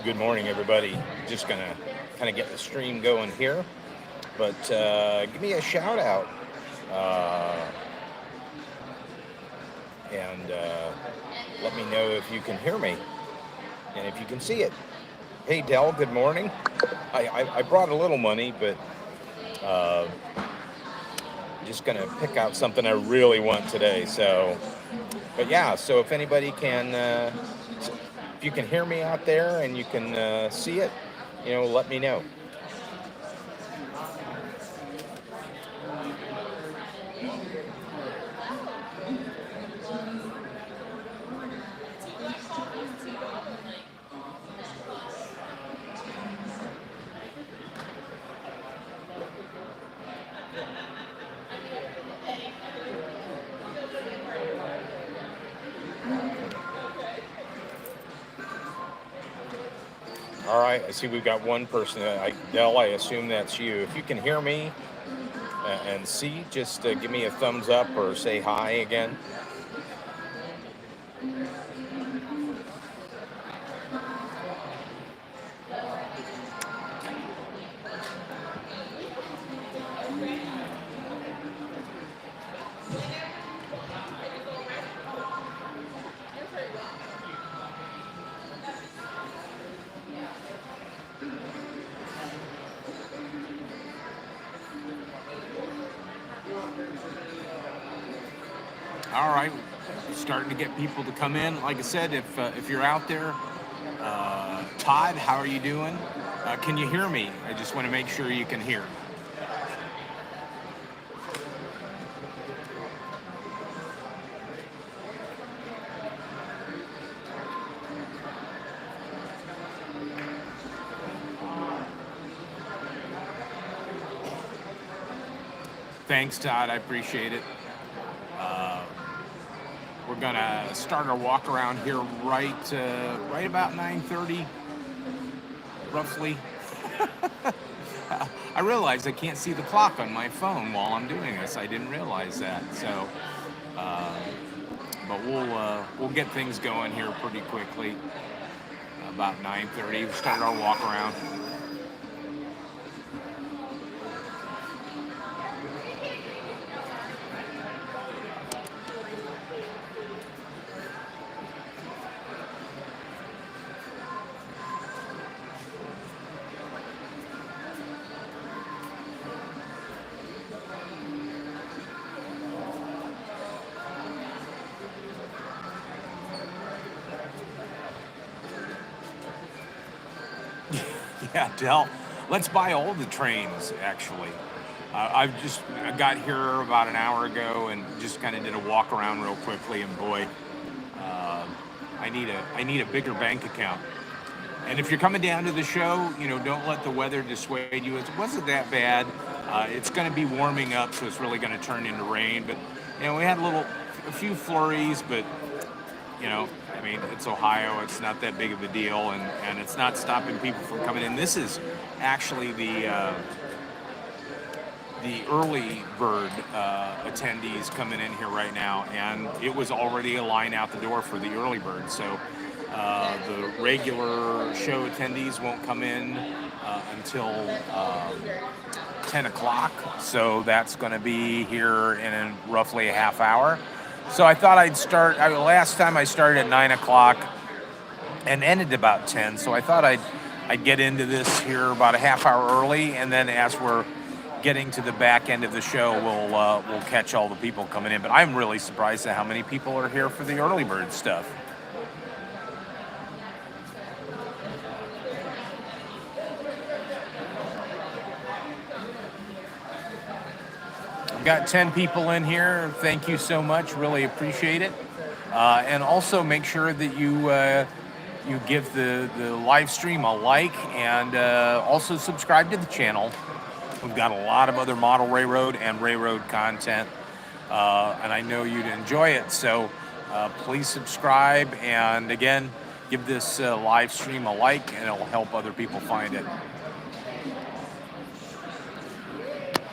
Good morning, everybody. Just gonna kind of get the stream going here, but give me a shout out uh, and let me know if you can hear me and if you can see it. Hey, Dell. Good morning. I brought a little money, but uh, just gonna pick out something I really want today. So, but yeah. So if anybody can, if you can hear me out there and you can see it, let me know. All right, I see we've got one person. Dell, I assume that's you. If you can hear me and see, just give me a thumbs up or say hi again. All right, starting to get people to come in. Like I said, if you're out there, Todd, how are you doing? Can you hear me? I just want to make sure you can hear. Thanks, Todd. I appreciate it. We're gonna start our walk around here right about 9:30, roughly. I realized I can't see the clock on my phone while I'm doing this. I didn't realize that. So, but we'll get things going here pretty quickly. About 9:30, we'll start our walk around. Yeah, Dell. Let's buy all the trains, actually. I've just got here about an hour ago and just kind of did a walk around real quickly, and boy, I need a bigger bank account. And if you're coming down to the show, don't let the weather dissuade you. It wasn't that bad. It's going to be warming up, so it's really going to turn into rain. But we had a few flurries, but I mean, it's Ohio. It's not that big of a deal, and it's not stopping people from coming in. This is actually the early bird attendees coming in here right now, and it was already a line out the door for the early bird. So the regular show attendees won't come in until 10 o'clock. So that's going to be here in roughly a half hour. So I thought I'd start. Last time I started at 9 o'clock and ended about 10. So I thought I'd get into this here about a half hour early, and then as we're getting to the back end of the show, we'll catch all the people coming in. But I'm really surprised at how many people are here for the early bird stuff. Got 10 people in here. Thank you so much. Really appreciate it. And also make sure that you give the live stream a like, and also subscribe to the channel. We've got a lot of other model railroad and railroad content, and I know you'd enjoy it. So please subscribe, and again, give this live stream a like, and it'll help other people find it.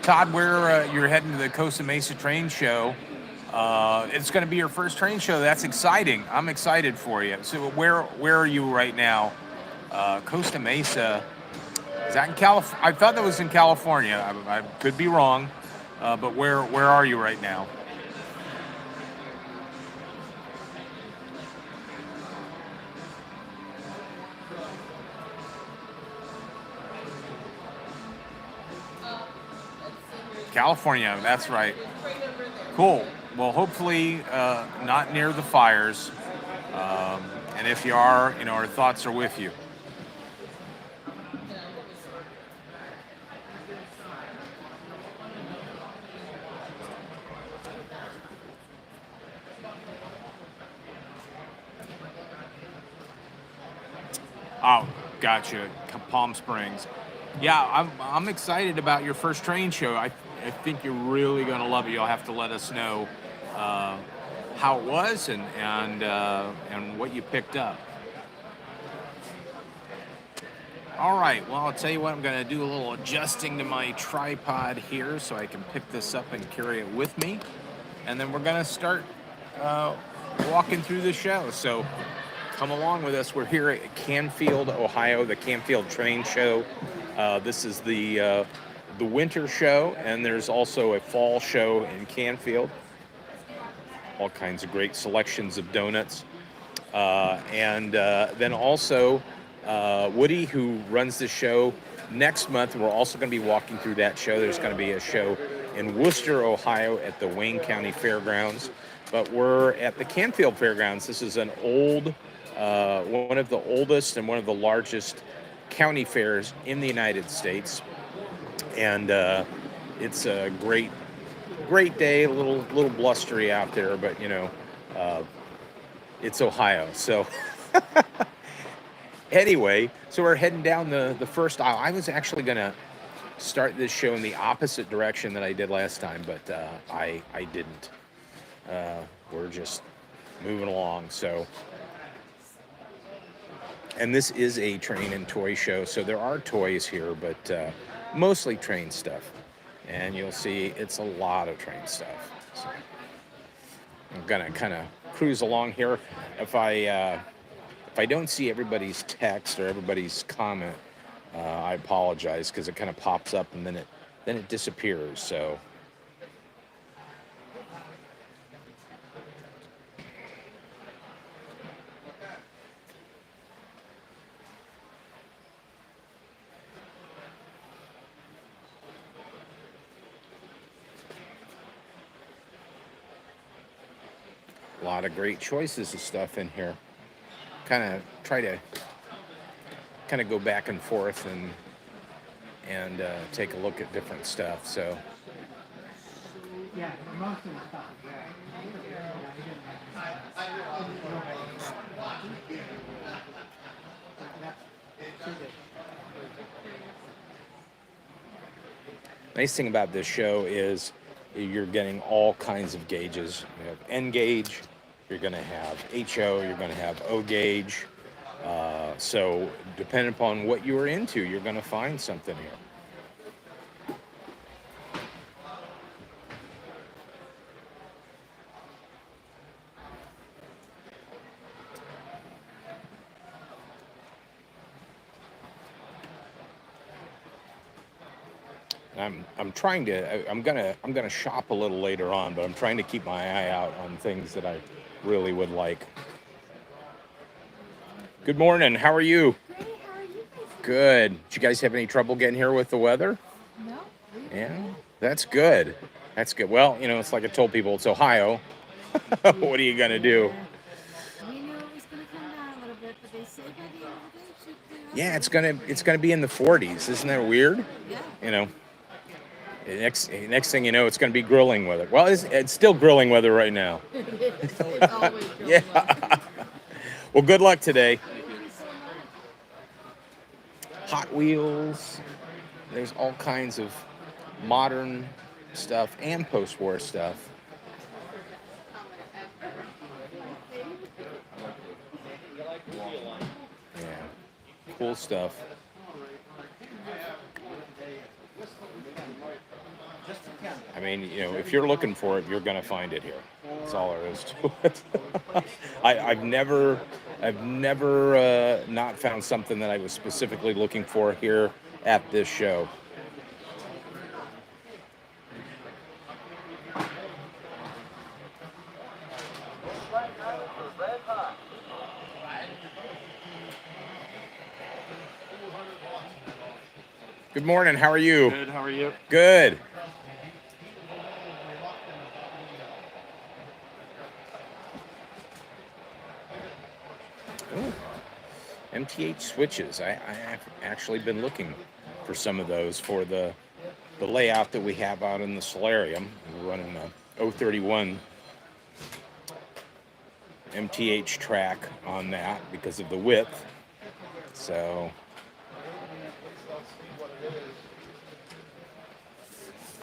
Todd, you're heading to the Costa Mesa Train Show. It's going to be your first train show. That's exciting. I'm excited for you. So where are you right now Costa Mesa. Is that in California? I thought that was in California. I could be wrong. But where are you right now? California. That's right. Cool. Well, hopefully not near the fires. And if you are, our thoughts are with you. Oh, gotcha. Palm Springs. Yeah, I'm excited about your first train show. I think you're really gonna love it. You'll have to let us know uh, how it was and what you picked up. All right. Well, I'll tell you what. I'm gonna do a little adjusting to my tripod here so I can pick this up and carry it with me, and then we're gonna start uh, walking through the show. So come along with us. We're here at Canfield, Ohio, the Canfield Train Show. This is the winter show, and there's also a fall show in Canfield. All kinds of great selections of donuts, and then also Woody, who runs the show. Next month, we're also going to be walking through that show. There's going to be a show in Wooster, Ohio, at the Wayne County Fairgrounds. But we're at the Canfield Fairgrounds. This is an one of the oldest and one of the largest county fairs in the United States, and it's a great day. A little blustery out there, but it's Ohio. So anyway, so we're heading down the first aisle. I was actually gonna start this show in the opposite direction that I did last time, but I didn't. We're just moving along. So. And this is a train and toy show, so there are toys here, but mostly train stuff. And you'll see it's a lot of train stuff. So I'm gonna kind of cruise along here. If I don't see everybody's text or everybody's comment, I apologize, because it kind of pops up and then it disappears. So. A lot of great choices of stuff in here. Kind of try to go back and forth and take a look at different stuff. So. Yeah, most of the stuff. Nice thing about this show is you're getting all kinds of gauges. You have N gauge, you're going to have HO, you're going to have O gauge. So depending upon what you are into, you're going to find something here. I'm trying to. I'm gonna shop a little later on, but I'm trying to keep my eye out on things that I really would like. Good morning. How are you? Great. How are you guys? Good. Did you guys have any trouble getting here with the weather? No. Yeah, that's good. That's good. Well, it's like I told people, it's Ohio. What are you gonna do? We knew it was going to come down a little bit, but they say by the end of the day it should clear up. Yeah, it's gonna be in the 40s. Isn't that weird? Yeah. Next thing you know, it's going to be grilling weather. Well, it's still grilling weather right now. It's always grilling. Yeah. Well, good luck today. Thank you so much. Hot Wheels. There's all kinds of modern stuff and post-war stuff. Yeah. Cool stuff. I mean, if you're looking for it, you're going to find it here. That's all there is to it. I've never I've never not found something that I was specifically looking for here at this show. Good morning. How are you? Good. How are you? Good. Ooh. MTH switches. I've actually been looking for some of those for the layout that we have out in the solarium. We're running a 031 MTH track on that because of the width. So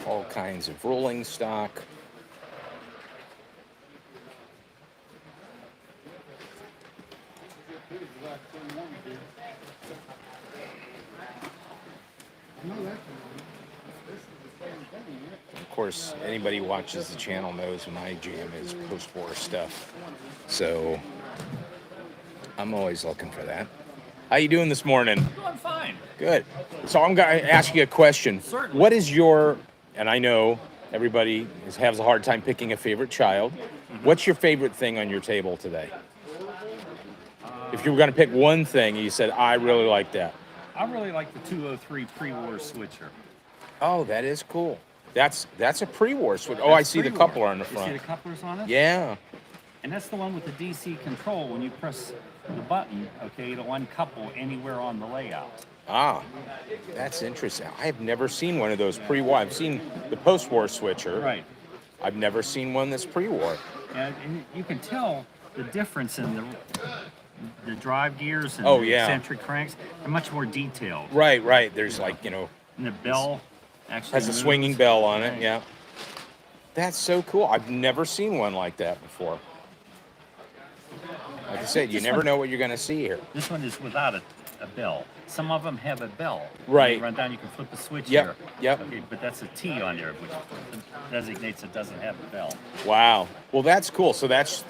all kinds of rolling stock. Of course, anybody who watches the channel knows my jam is post-war stuff. So I'm always looking for that. How you doing this morning? Doing fine. Good. So I'm going to ask you a question. Certainly. What is your, and I know everybody has a hard time picking a favorite child. What's your favorite thing on your table today? If you were going to pick one thing and you said, I really like that. I really like the 203 pre-war switcher. Oh, that is cool. That's a pre-war switch. Oh, I see the coupler on the front. You see the couplers on it? Yeah. And that's the one with the DC control. When you press the button, okay, it'll uncouple anywhere on the layout. Ah, that's interesting. I've never seen one of those pre-war. I've seen the post-war switcher. Right. I've never seen one that's pre-war. And you can tell the difference in the drive gears and Oh, the yeah. eccentric cranks. They're much more detailed. Right. There's like, And the bell actually has a moves. swinging bell on it. Right. Yeah. That's so cool. I've never seen one like that before. Like I said, you This never one- know what you're going to see here. This one is without a bell. Some of them have a bell. Right. When you run down, you can flip the switch Yep, here. yep. Okay, but that's a T on there, which designates it doesn't have a bell. Wow. Well, that's cool. So that's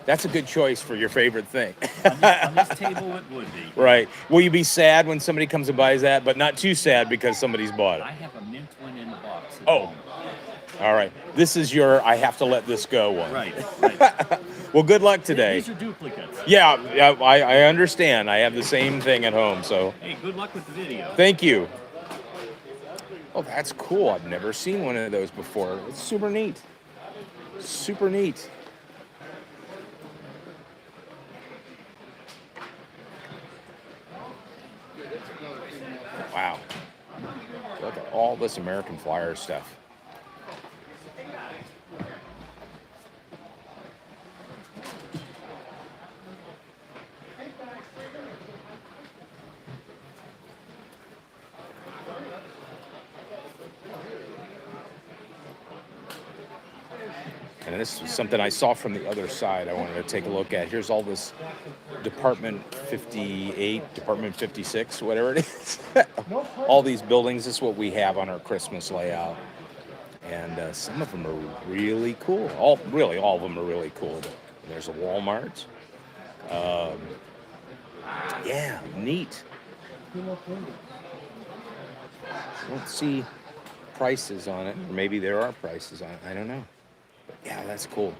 a good choice for your favorite thing. On this table, it would be. Right. Will you be sad when somebody comes and buys that, but not too sad because somebody's bought I it? have a mint one in the box. at Oh. home. All right. This is your I have to let this go one. Right. Well, good luck today. These are duplicates. Yeah, I understand. I have the same thing at home, so Hey, good luck with the video. thank you. Oh, that's cool. I've never seen one of those before. It's super neat. Super neat. Wow. Look at all this American Flyer stuff. And this is something I saw from the other side I wanted to take a look at. Here's all this Department 58, Department 56, whatever it is. All these buildings, this is what we have on our Christmas layout. And some of them are really cool. All of them are really cool. There's a Walmart. Yeah, neat. I don't see prices on it. Or maybe there are prices on it. I don't know. But yeah, that's cool.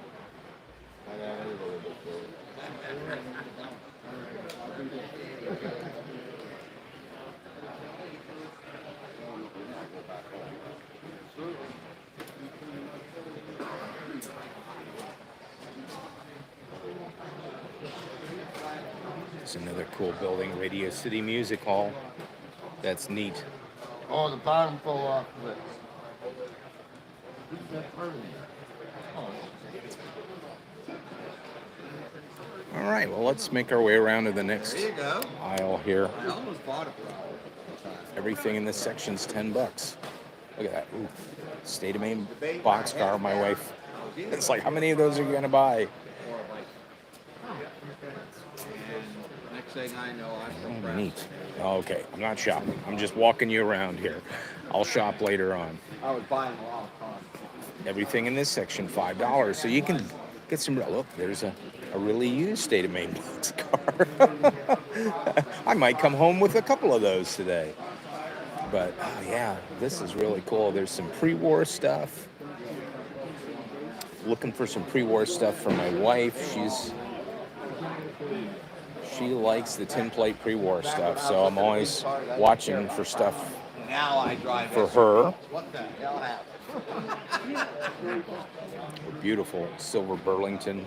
It's another cool building, Radio City Music Hall. That's neat. Oh, the bottom fell off of it. All right, well, let's make our way around to the next There you go. aisle here. I almost bought it for Everything in this section's $10. Look at that. Ooh, State of Maine boxcar, my wife. It's like, how many of those are you going to buy? Next thing I know, I'm Oh, neat. Okay, I'm not shopping. I'm just walking you around here. I'll shop later on. I was buying a lot of cars. Everything in this section, $5. So you can Get some. Look, there's a really used State of Maine box car. I might come home with a couple of those today. But oh yeah, this is really cool. There's some pre-war stuff. Looking for some pre-war stuff for my wife. She likes the tin plate pre-war stuff, so I'm always watching for stuff Now I drive for it. her. What the hell happened? Beautiful silver Burlington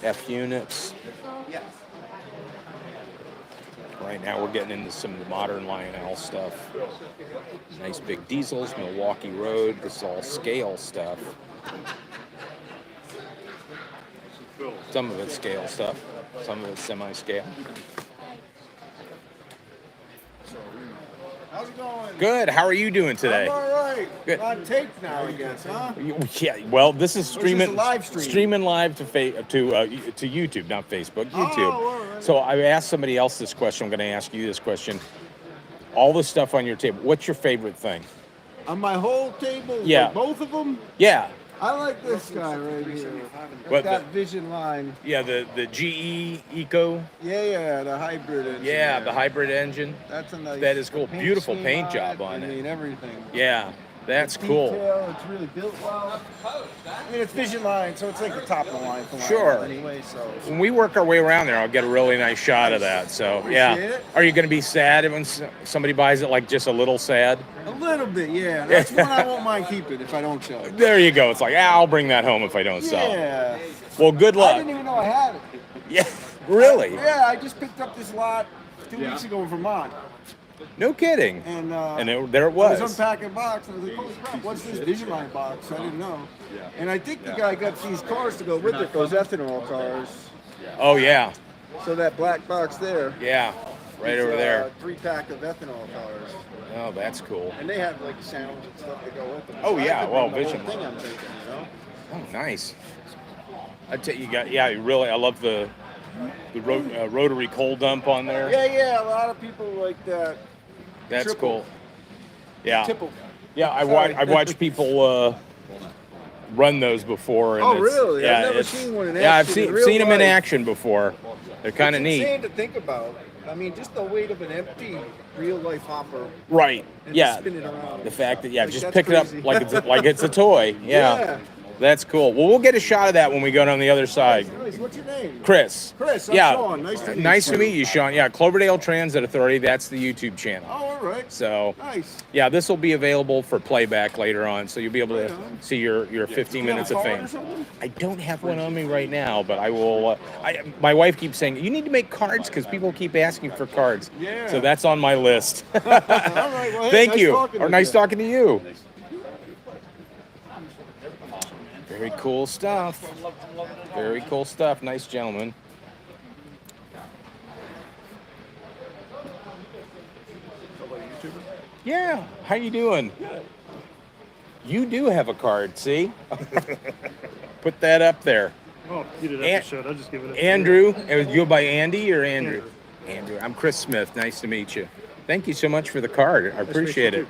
F units. Yes. Right now we're getting into some of the modern Lionel stuff. Nice big diesels, Milwaukee Road. This is all scale stuff. Some of it's scale stuff. Some of it's semi-scale. How's it going? Good. How are you doing today? I'm all right. Good. On tape now, I guess, huh? Yeah. Well, this is This is streaming a live stream. streaming live to YouTube, not Facebook. YouTube. all right. So I asked somebody else this question. I'm going to ask you this question. All the stuff on your table. What's your favorite thing? On my whole table, Yeah. like both of them, Yeah. I like this guy right here. What, That Vision line. Yeah. The GE Eco. Yeah, the hybrid engine. Yeah. there. The hybrid engine. That's a nice. That is cool. the paint Beautiful scheme paint job on I it. mean, everything. Yeah. That's The cool. Detail, it's really built well. I mean, it's Vision line, so it's like the top of the line for Sure. Lionel anyway. So When we work our way around there, I'll get a really nice shot of that. So yeah. Appreciate it. Are you going to be sad when somebody buys it? Like just a little sad? a little bit, yeah. That's one I won't mind keeping if I don't sell it. There you go. It's like, I'll bring that home if I don't sell. Yeah. Well, good I luck. didn't even know I had it. Yeah, really? Yeah, I just picked up this lot 2 weeks ago in Vermont, No kidding. and There it I was. was unpacking a box, and I was like, "Holy crap! What's this Vision Line box?" I didn't know. And I think the guy got these cars to go with it, those ethanol cars. Oh yeah, So that black box there, yeah, right is, over there. 3-pack of ethanol cars, Oh, that's cool. and they have like sounds and stuff that go with them. Oh, So I yeah, could well, bring the whole Vision. thing, I'm thinking, you know. Oh, nice. I tell you, I love the rotary coal dump on there. Yeah, a lot of people like that. That's triple. cool. Yeah, Tipple. yeah. Sorry. I watched people run those before. And Oh, it's- really? Yeah, I've never it's- seen one in Yeah, I've action in seen real them in life. action before. They're kind of It's neat. insane to think about. I mean, just the weight of an empty real life hopper. Right. And Yeah. spin it around. The fact that Like, just that's pick it up crazy. like it's a toy. Yeah. Yeah. That's cool. Well, we'll get a shot of that when we go down the other side. Nice. What's your name? Chris. Chris, I'm yeah. Sean. Nice to meet you. Nice to meet you, Sean. Yeah, Cloverdale Transit Authority. That's the YouTube channel. Oh, all right. So, Nice. yeah, this will be available for playback later on, so you'll be able to Right on. see your 15 You have minutes a of card or fame. something? I don't have one on me right now, but I will. My wife keeps saying you need to make cards because people keep asking for cards. Yeah. So that's on my list. All right. Well, hey, Thank nice you. talking Or with nice you. talking to you. Very cool stuff. Very cool stuff. Nice gentleman. Yeah. How you doing? You do have a card, see? Put that up there. Oh, you did An- have to show it. I'll just give it up. Andrew. You go by Andy or Andrew? Andrew. I'm Chris Smith. Nice to meet you. Thank you so much for the card. I appreciate it.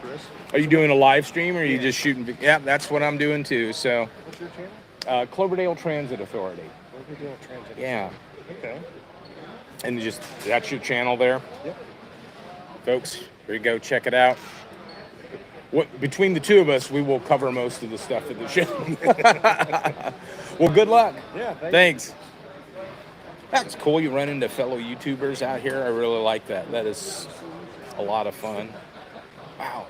Are you doing a live stream or are you just shooting? Yeah, that's what I'm doing too. So, What's your channel? Cloverdale Transit Authority. Cloverdale Transit. Yeah. Okay. And that's your channel there? Yep. Folks, here you go. Check it out. Between the two of us, we will cover most of the stuff at the show. Well, good luck. Yeah, Thanks. That's cool. You run into fellow YouTubers out here. I really like that. That is a lot of fun. Wow.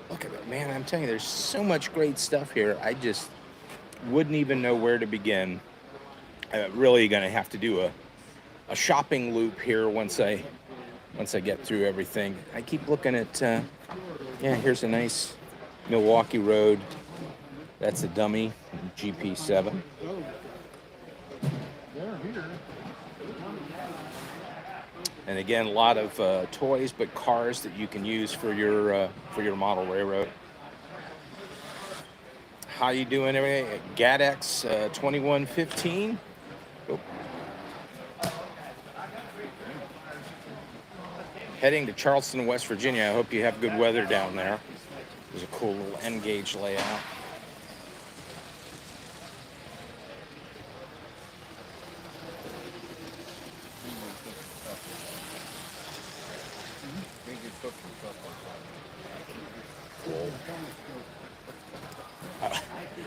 Look at it, man. I'm telling you, there's so much great stuff here. I just wouldn't even know where to begin. I'm really going to have to do a shopping loop here once I get through everything. I keep looking at, here's a nice Milwaukee Road. That's a dummy GP7. And again, a lot of toys, but cars that you can use for your model railroad. How you doing, everybody? GADX 2115. Oh. Heading to Charleston, West Virginia. I hope you have good weather down there. There's a cool little N gauge layout.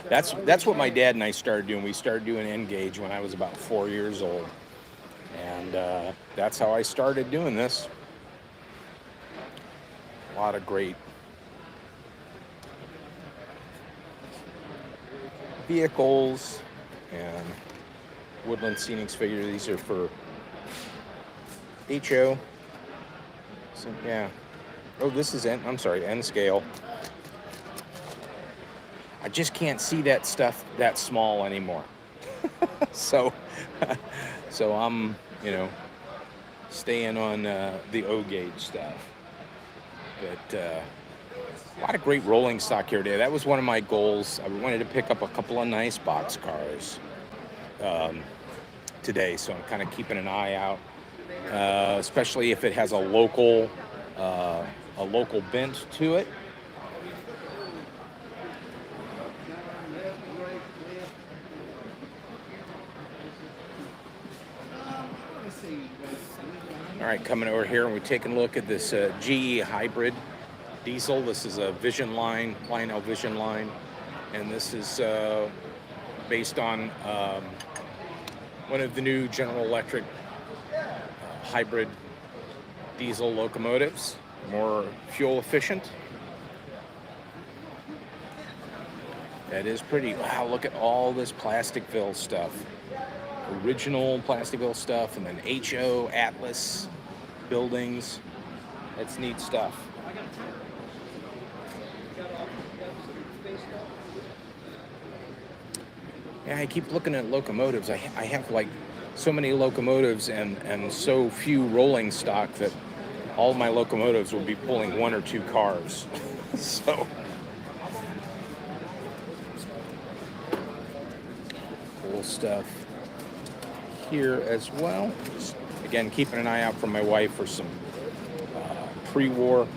That's what my dad and I started doing. We started doing N-Gauge when I was about 4 years old, and that's how I started doing this. A lot of great vehicles and Woodland Scenics figure. These are for HO. So, yeah. Oh, this is N. I'm sorry, N scale. I just can't see that stuff that small anymore. so, so I'm, staying on the O gauge stuff. But a lot of great rolling stock here today. That was one of my goals. I wanted to pick up a couple of nice box cars today, so I'm kind of keeping an eye out, especially if it has a local bent to it. All right, coming over here and we're taking a look at this GE hybrid diesel. This is a Vision line, Lionel Vision line, and this is based on one of the new General Electric hybrid diesel locomotives, more fuel efficient. That is pretty. Wow, look at all this Plasticville stuff. Original Plasticville stuff, and then HO, Atlas buildings. That's neat stuff. Yeah, I keep looking at locomotives. I have like so many locomotives and so few rolling stock that all my locomotives will be pulling one or two cars. So cool stuff here as well. Just, again, keeping an eye out from my wife for some pre-war.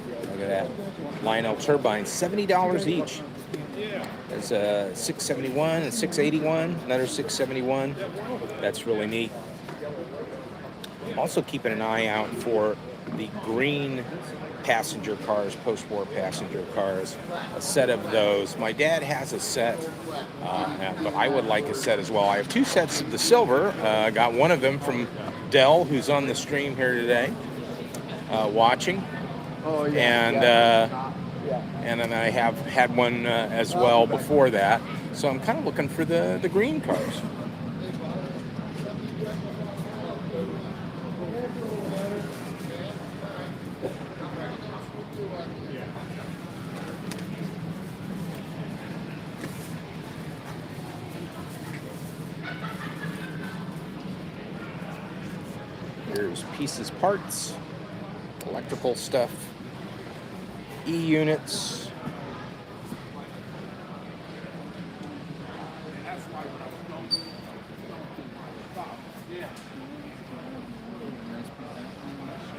Look at that. Lionel turbines, $70 each. There's a 671 and 681, another 671. That's really neat. Also keeping an eye out for the green passenger cars, post-war passenger cars, a set of those. My dad has a set, but I would like a set as well. I have two sets of the silver. I got one of them from Dell, who's on the stream here today, watching. Oh, yeah. And then I have had one as well before that. So I'm kind of looking for the green cars. Here's pieces, parts, electrical stuff, E-units.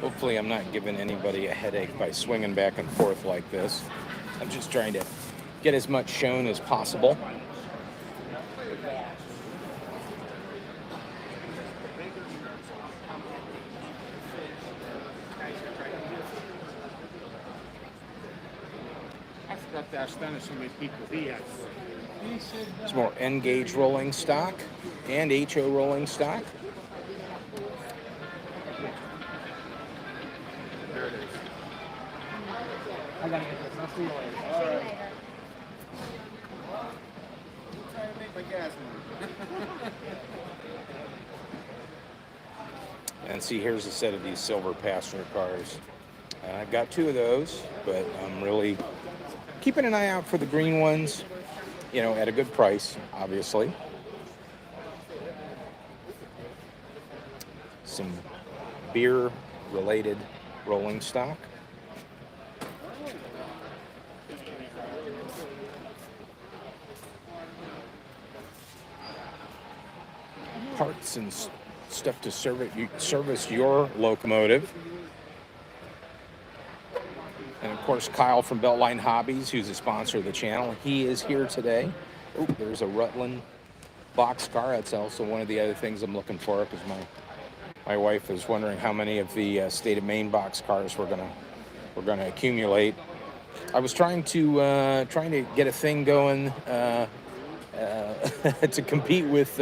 Hopefully I'm not giving anybody a headache by swinging back and forth like this. I'm just trying to get as much shown as possible. There's more N-gauge rolling stock and HO rolling stock. There it is. I gotta get this. I'll see you later. See you later. Trying to make my gas money. And see, here's a set of these silver passenger cars. I've got two of those, but I'm really keeping an eye out for the green ones, at a good price, obviously. Some beer-related rolling stock. Parts and stuff to service your locomotive. And of course, Kyle from Beltline Hobbies, who's a sponsor of the channel, he is here today. Oh, there's a Rutland boxcar. That's also one of the other things I'm looking for, because my wife is wondering how many of the state of Maine boxcars we're gonna accumulate. I was trying to get a thing going to compete with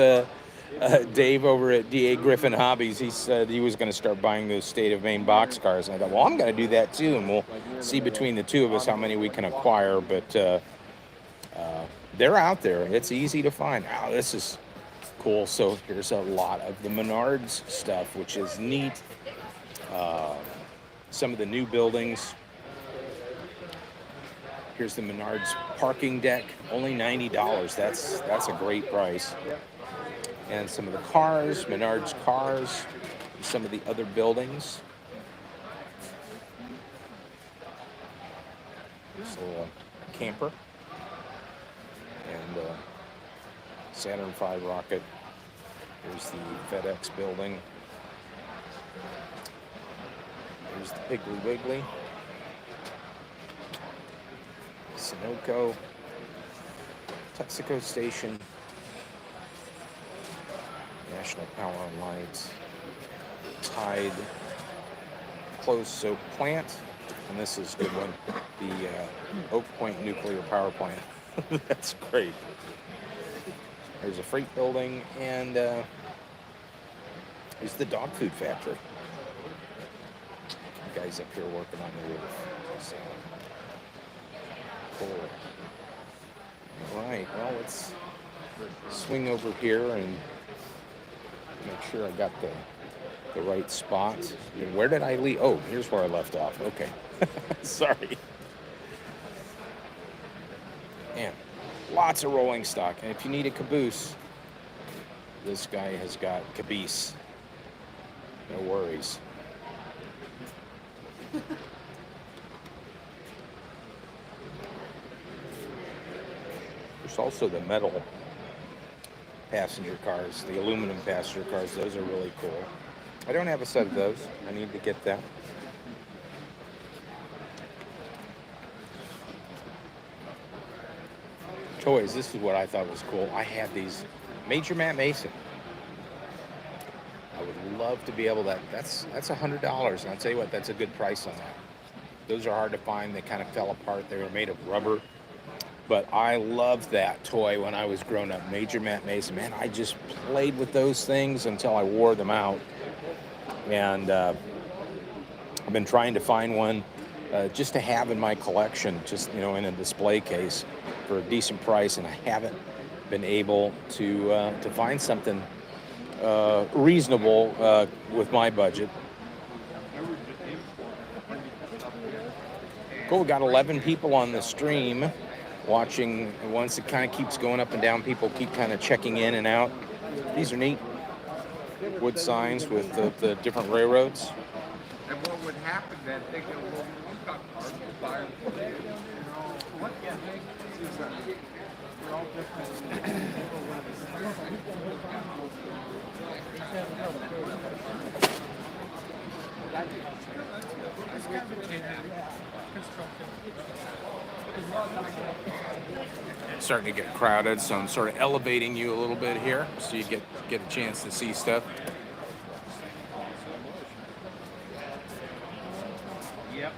Dave over at DA Griffin Hobbies. He said he was going to start buying those state of Maine box cars, and I thought, well, I'm going to do that too, and we'll see between the two of us how many we can acquire. But they're out there. It's easy to find. Oh, this is cool. So here's a lot of the Menards stuff, which is neat. Some of the new buildings. Here's the Menards parking deck, only $90. That's a great price. And some of the cars, Menards cars, some of the other buildings. So camper and Saturn V rocket. Here's the FedEx building. Here's the Piggly Wiggly. Sunoco, Texaco Station, National Power and Light, Tide, closed soap plant, and this is a good one, the Oak Point Nuclear Power Plant. That's great. There's a freight building, and there's the dog food factory. The guys up here working on the roof. So, cool. All right, well, let's swing over here and make sure I got the right spot. And where did I leave? Oh, here's where I left off. Okay. Sorry. Man, lots of rolling stock. And if you need a caboose, this guy has got caboose. No worries. There's also the metal passenger cars, the aluminum passenger cars. Those are really cool. I don't have a set of those. I need to get that. Toys, this is what I thought was cool. I have these Major Matt Mason. I would love to be able to, that's $100, and I'll tell you what, that's a good price on that. Those are hard to find. They kind of fell apart. They were made of rubber. But I loved that toy when I was growing up, Major Matt Mason. Man, I just played with those things until I wore them out. And I've been trying to find one just to have in my collection, just, in a display case for a decent price, and I haven't been able to find something reasonable with my budget. Cool, we got 11 people on the stream watching. Once it kind of keeps going up and down, people keep kind of checking in and out. These are neat. Wood signs with the different railroads. And what would happen then, they go, well, we've got cars, we'll buy them. What? Yeah. We're all different. Starting to get crowded, so I'm sort of elevating you a little bit here so you get a chance to see stuff. Yep.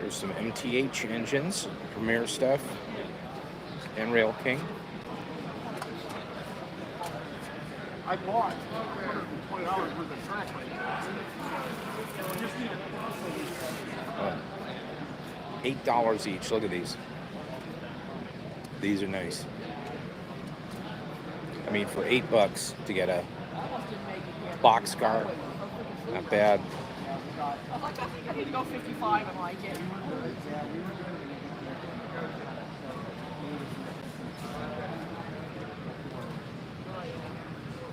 There's some MTH engines, Premier stuff, and Rail King. I bought $120 worth of track $8 each. Look at these. These are nice. I mean, for $8 to get a boxcar, not bad. I need to go 55 and like it.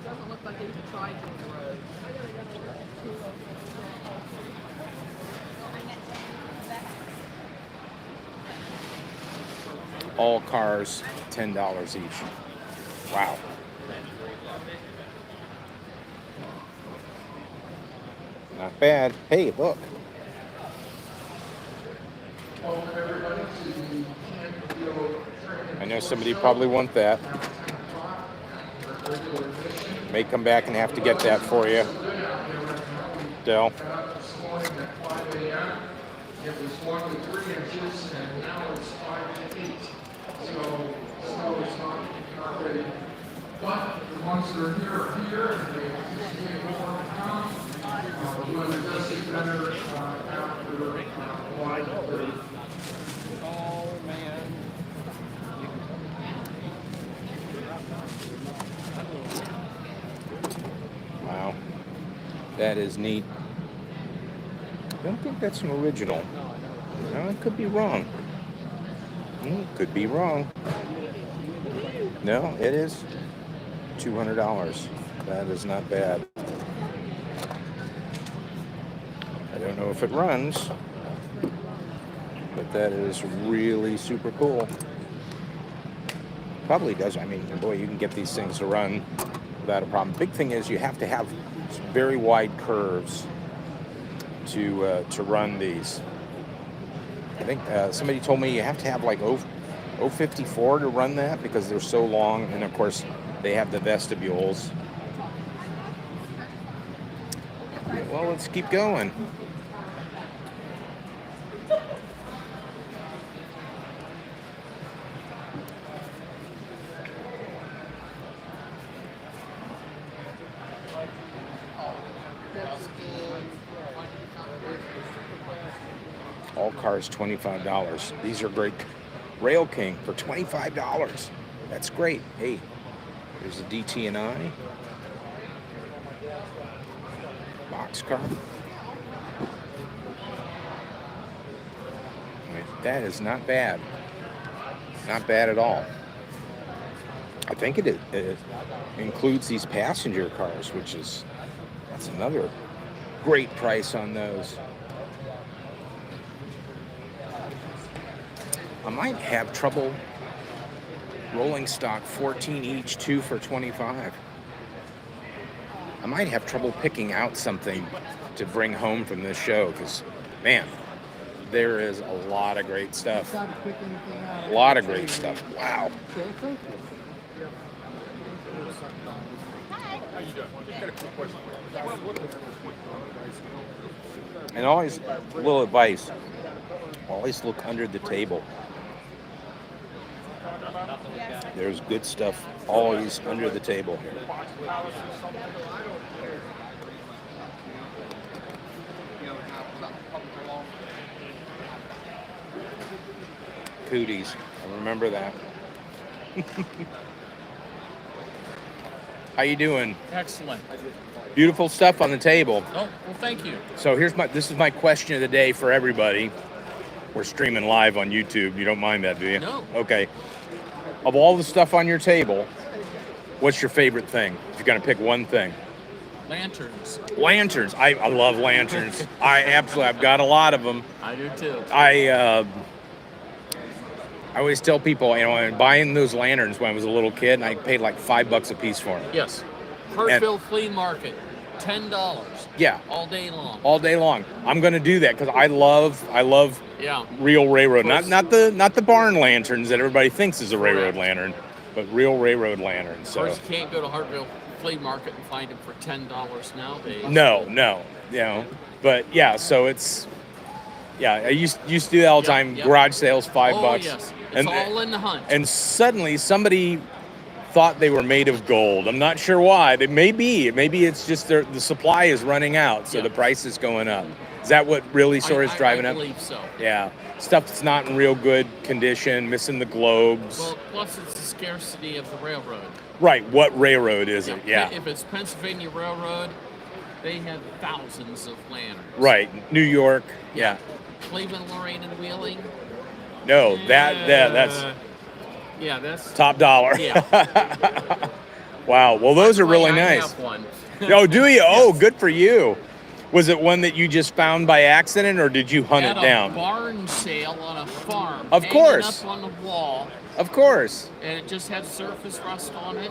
Doesn't look like they even tried to on the road. All cars, $10 each. Wow. Not bad. Hey, look. I know somebody probably want that. May come back and have to get that for you, Dell. It was 1 to 3 inches, and now it's 5 to 8. So snow is not ready. But the ones that are here, and they anticipate more to come. We'll adjust it better after July 3rd. Oh, man. Wow, that is neat. I don't think that's an original. No, I could be wrong. Could be wrong. No, it is $200. That is not bad. I don't know if it runs, but that is really super cool. Probably does. I mean, boy, you can get these things to run without a problem. Big thing is you have to have very wide curves to run these. I think somebody told me you have to have like 054 to run that because they're so long, and of course they have the vestibules. Well, let's keep going. All cars $25. These are great. Rail King for $25. That's great. Hey, there's a DT&I. Boxcar. That is not bad. Not bad at all. I think it includes these passenger cars, that's another great price on those. I might have trouble rolling stock 14 each, 2 for $25. I might have trouble picking out something to bring home from this show because, man, there is a lot of great stuff. A lot of great stuff. Wow. And always, a little advice, always look under the table. There's good stuff always under the table. Cooties, I remember that. How you doing? Excellent. Beautiful stuff on the table. Oh, well, thank you. So this is my question of the day for everybody. We're streaming live on YouTube. You don't mind that, do you? No. Okay. Of all the stuff on your table, what's your favorite thing? If you're going to pick one thing. Lanterns. Lanterns. I love lanterns. I've got a lot of them. I do too. I always tell people, I'm buying those lanterns when I was a little kid, and I paid like $5 a piece for them. Yes. Hartfield Flea Market, $10. Yeah. All day long. All day long. I'm going to do that because I love Yeah. real railroad. First- Not the barn lanterns that everybody thinks is a railroad lantern, but real railroad lanterns. So. Of course, you can't go to Hartfield Flea Market and find them for $10 nowadays. No. But yeah, so it's. Yeah, I used to do that all the time. Yeah. Garage sales, $5. Oh, yes. It's all in the hunt. And suddenly somebody thought they were made of gold. I'm not sure why. It may be. Maybe it's just the supply is running out, so the price is going up. Is that what really sort of is driving up? I believe so. Yeah. Stuff that's not in real good condition, missing the globes. Well, plus it's the scarcity of the railroad. Right. What railroad is it? Yeah. If it's Pennsylvania Railroad, they have thousands of lanterns. Right. New York. Yeah. Cleveland, Lorraine, and Wheeling. No, that's Yeah, that's top dollar. Yeah. Wow. Well, those are really I nice. have one. Oh, do you? Oh, good for you. Was it one that you just found by accident, or did you hunt At it down? a barn sale on a farm. Of course. Up on the wall, Of course. and it just had surface rust on it.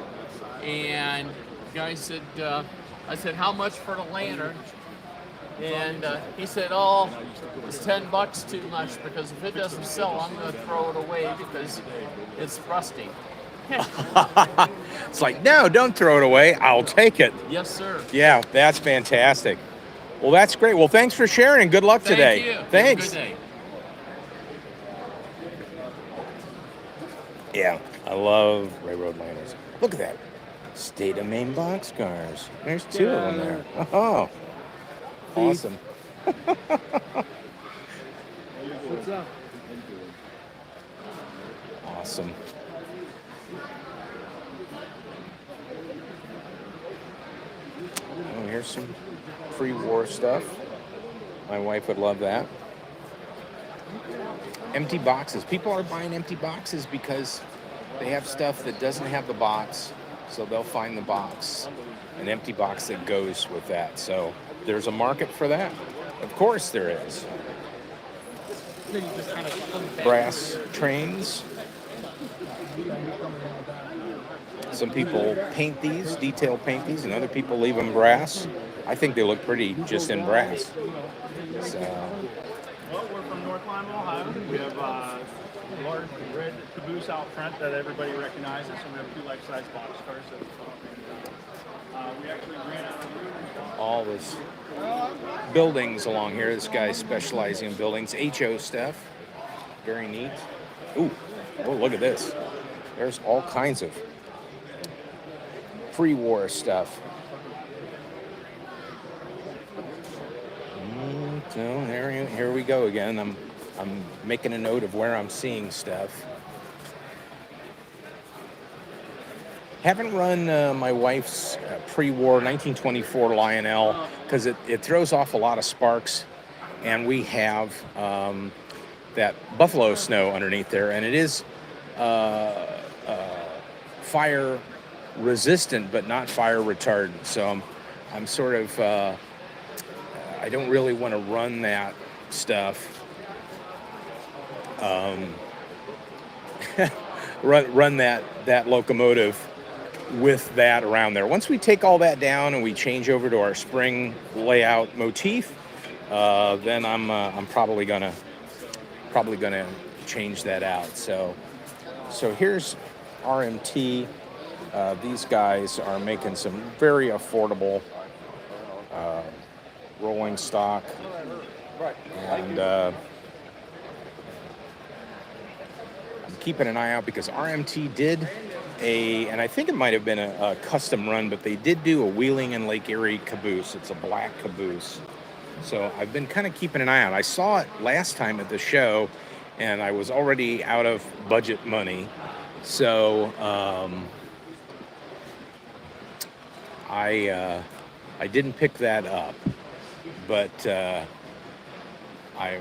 And the guy said, I said, how much for the lantern? And he said, oh, it's $10 too much because if it doesn't sell, I'm going to throw it away because it's rusty. It's like, no, don't throw it away. I'll take it. Yes, sir. Yeah, that's fantastic. Well, that's great. Well, thanks for sharing. Good luck Thank today. you. Have a Thanks. good day. Yeah, I love railroad liners. Look at that. State of Maine boxcars. There's two of them there. Oh, awesome. What's up? Awesome. Oh, here's some pre-war stuff. My wife would love that. Empty boxes. People are buying empty boxes because they have stuff that doesn't have the box, so they'll find the box, an empty box that goes with that. So there's a market for that. Of course there is. Brass trains. Some people paint these, detail paint these, and other people leave them brass. I think they look pretty just in brass. So, Well, we're from North Lima, Ohio. We have a large red caboose out front that everybody recognizes, and we have 2 life-size boxcars. We actually ran out of room. all this buildings along here. This guy's specializing in buildings, HO stuff. Very neat. Ooh, oh, look at this. There's all kinds of pre-war stuff. So here we go again. I'm making a note of where I'm seeing stuff. Haven't run my wife's pre-war 1924 Lionel because it throws off a lot of sparks, and we have that buffalo snow underneath there, and it is fire resistant but not fire retardant. So I'm sort of I don't really want to run that stuff. Run that locomotive with that around there. Once we take all that down and we change over to our spring layout motif, then I'm probably gonna change that out. So here's RMT. These guys are making some very affordable rolling stock, and I'm keeping an eye out because RMT did and I think it might have been a custom run, but they did do a Wheeling and Lake Erie caboose. It's a black caboose. So I've been kind of keeping an eye out. I saw it last time at the show, and I was already out of budget money. So I didn't pick that up, but I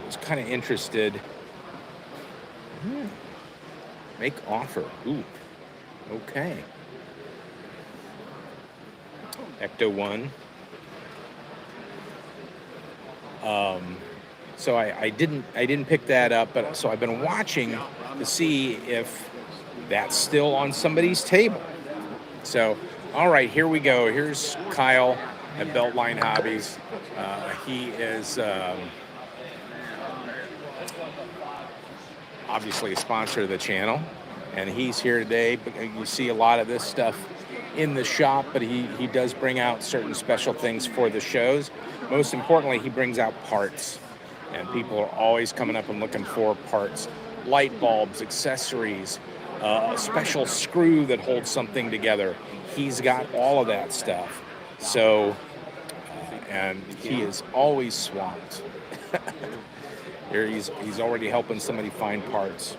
was kind of interested. Make offer. Ooh. Okay. Ecto 1. So I didn't pick that up, but so I've been watching to see if that's still on somebody's table. So, all right, here we go. Here's Kyle at Beltline Hobbies. He is obviously a sponsor of the channel, and he's here today. You see a lot of this stuff in the shop, but he does bring out certain special things for the shows. Most importantly, he brings out parts, and people are always coming up and looking for parts. Light bulbs, accessories, a special screw that holds something together. He's got all of that stuff. So, and he is always swamped. Here he's already helping somebody find parts.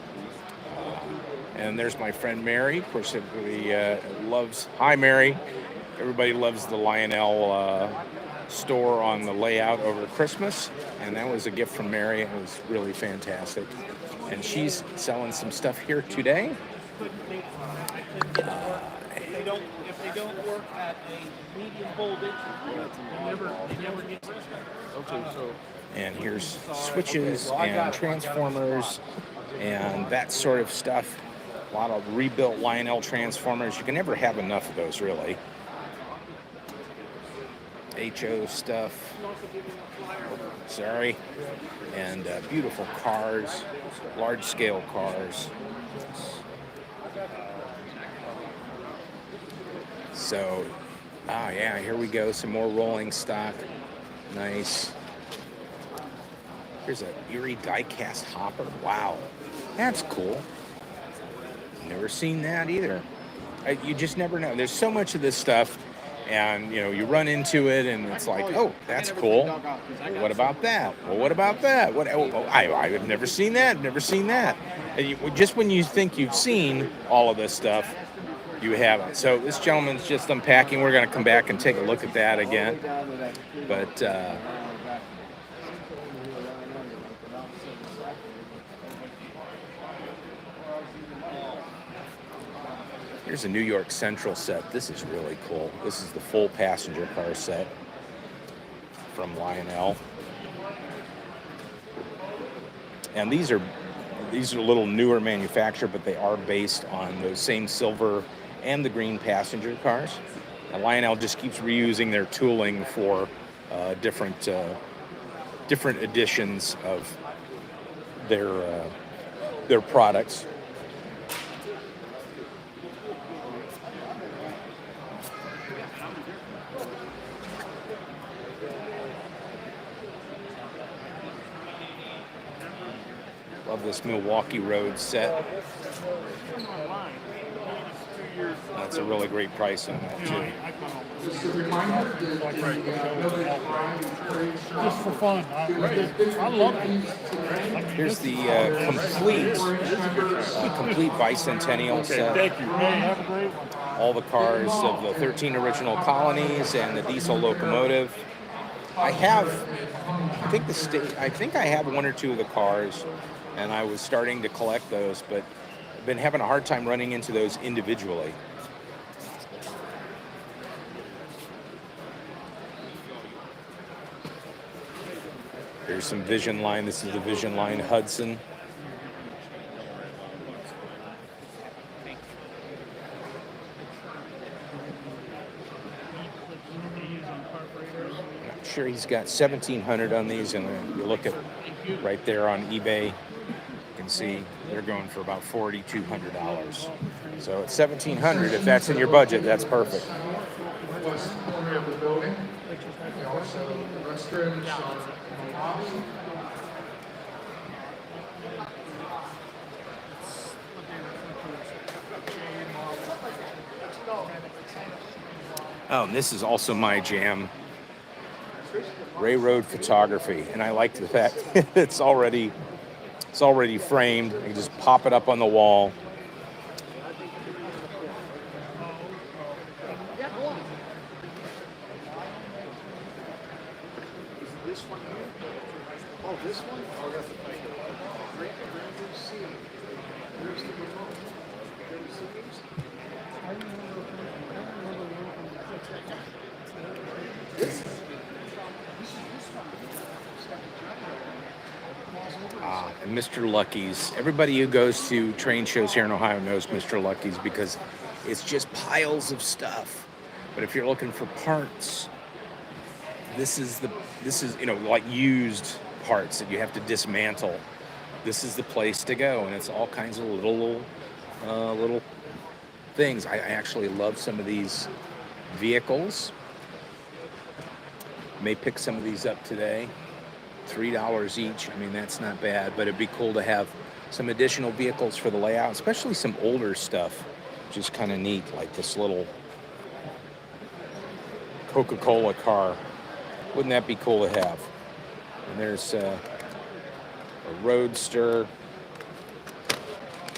And there's my friend Mary. Of course, everybody loves. Hi, Mary. Everybody loves the Lionel store on the layout over Christmas, and that was a gift from Mary. It was really fantastic. And she's selling some stuff here today. If they don't work at a medium voltage, they never get. Okay, so. And here's switches and transformers and that sort of stuff. A lot of rebuilt Lionel transformers. You can never have enough of those, really. HO stuff. Sorry. And beautiful cars, large-scale cars. So, yeah, here we go. Some more rolling stock. Nice. Here's a Erie die-cast hopper. Wow, that's cool. Never seen that either. You just never know. There's so much of this stuff, and you run into it, and it's like, oh, that's cool. Well, what about that? Well, what about that? I've never seen that. Never seen that. And just when you think you've seen all of this stuff, you haven't. So this gentleman's just unpacking. We're going to come back and take a look at that again. But here's a New York Central set. This is really cool. This is the full passenger car set from Lionel. And these are a little newer manufacturer, but they are based on those same silver and the green passenger cars. And Lionel just keeps reusing their tooling for different editions of their products. Love this Milwaukee Road set. That's a really great price on that too. Just a reminder that Just for fun. I love it. Here's the complete bicentennial set. Thank you. Hey, have a great one. All the cars of the 13 original colonies and the diesel locomotive. I think I have one or two of the cars, and I was starting to collect those, but I've been having a hard time running into those individually. There's some Vision Line. This is the Vision Line Hudson. I'm sure he's got 1,700 on these, and you look at right there on eBay, you can see they're going for about $4,200. So at $1,700, if that's in your budget, that's perfect. west corner of the building. And also the restrooms in the lobby. Oh, and this is also my jam. Railroad photography, and I like the fact it's already framed. You can just pop it up on the wall. This one here? Oh, this one? Oh, that's the thing. Where's the remote? And Mr. Lucky's. Everybody who goes to train shows here in Ohio knows Mr. Lucky's because it's just piles of stuff. But if you're looking for parts, this is like used parts that you have to dismantle. This is the place to go, and it's all kinds of little things. I actually love some of these vehicles. May pick some of these up today. $3 each. I mean, that's not bad, but it'd be cool to have some additional vehicles for the layout, especially some older stuff, which is kind of neat, like this little Coca-Cola car. Wouldn't that be cool to have? And there's a Roadster.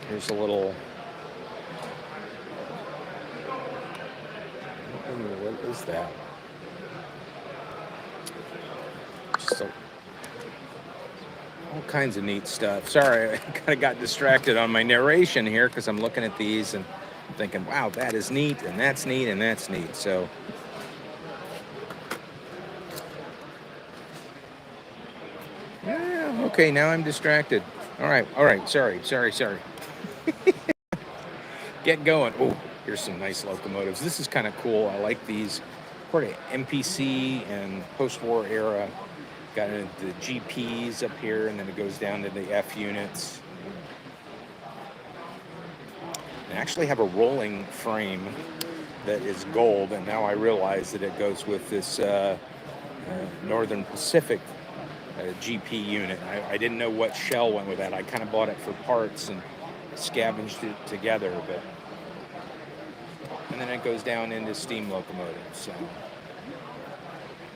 Here's a little, what is that? Just all kinds of neat stuff. Sorry, I kind of got distracted on my narration here because I'm looking at these and thinking, wow, that is neat, and that's neat, and that's neat. So yeah, okay, now I'm distracted. All right, sorry. Get going. Oh, here's some nice locomotives. This is kind of cool. I like these. Sort of MPC and post-war era. Got the GPs up here, and then it goes down to the F units. And I actually have a rolling frame that is gold, and now I realize that it goes with this Northern Pacific GP unit. I didn't know what shell went with that. I kind of bought it for parts and scavenged it together, and then it goes down into steam locomotives. So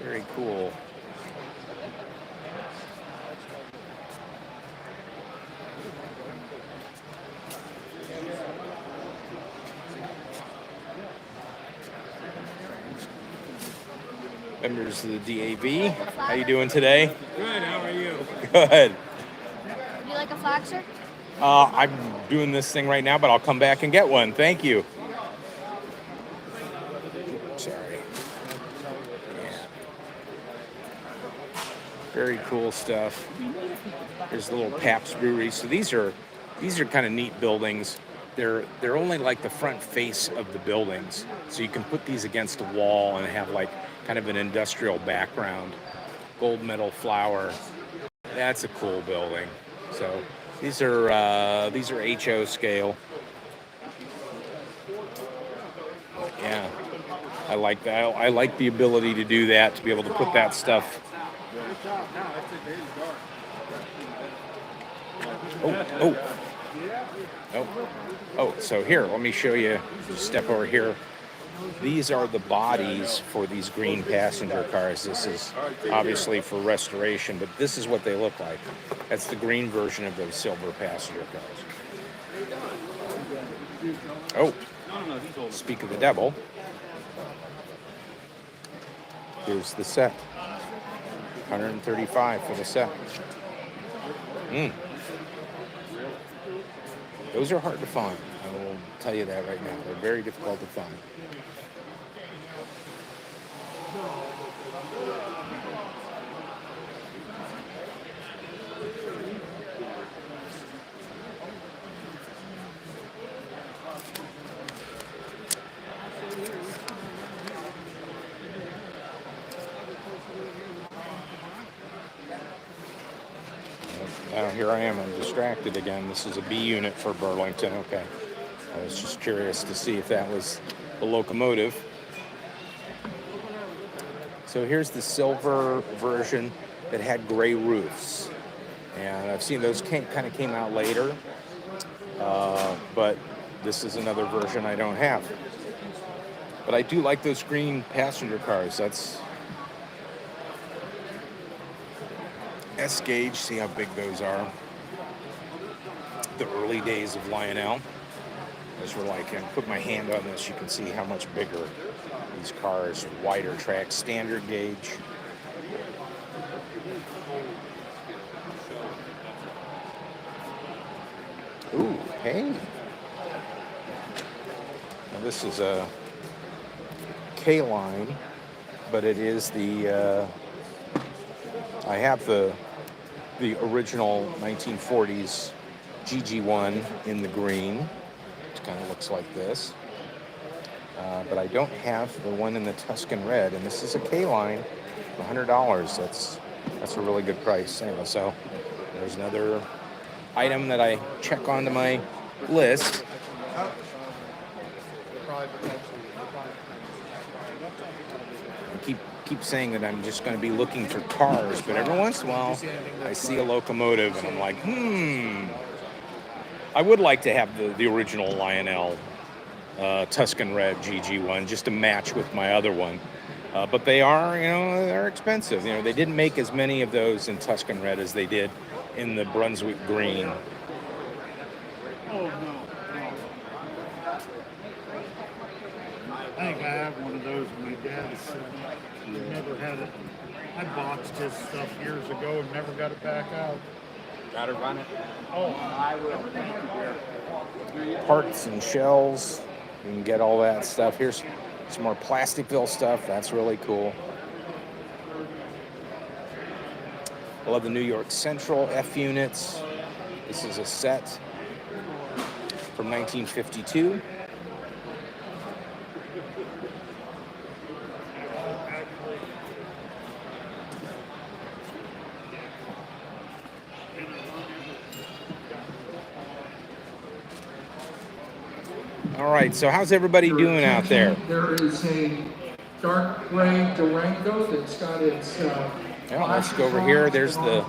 very cool. Members of the DAV, how you doing today? Good, how are you? Good. Would you like a flag, sir? I'm doing this thing right now, but I'll come back and get one. Thank you. Sorry. Yeah. Very cool stuff. There's the little Pabst Brewery. So these are kind of neat buildings. They're only like the front face of the buildings, so you can put these against a wall and have like kind of an industrial background. Gold medal flower. That's a cool building. So these are HO scale. Yeah, I like that. I like the ability to do that, to be able to put that stuff. Oh, so here, let me show you. Step over here. These are the bodies for these green passenger cars. This is obviously for restoration, but this is what they look like. That's the green version of those silver passenger cars. Oh, speak of the devil. Here's the set. $135 for the set. Those are hard to find. I will tell you that right now. They're very difficult to find. Now here I am. I'm distracted again. This is a B unit for Burlington. Okay. I was just curious to see if that was the locomotive. So here's the silver version that had gray roofs. And I've seen those kind of came out later. But this is another version I don't have. But I do like those green passenger cars. That's S gauge. See how big those are. The early days of Lionel. Those were like, and put my hand on this, you can see how much bigger these cars, wider track, standard gauge. Ooh, hey. Now this is a K-line, but it is the, I have the original 1940s GG1 in the green. It kind of looks like this. But I don't have the one in the Tuscan red, and this is a K-line, $100. That's a really good price. Anyway, so there's another item that I check onto my list. I keep saying that I'm just going to be looking for cars, but every once in a while I see a locomotive and I'm like, I would like to have the original Lionel Tuscan Red GG1 just to match with my other one. But they are, they're expensive. They didn't make as many of those in Tuscan Red as they did in the Brunswick Green. Oh, no. I think I have one of those in my dad's. Never had it. I boxed his stuff years ago and never got it back out. Got to run it. Oh, I will. Parts and shells. You can get all that stuff. Here's some more Plasticville stuff. That's really cool. I love the New York Central F units. This is a set from 1952. All All right, so how's everybody Your doing out there? attention, there is a dark gray Durango that's got its Well, let's go over here. There's the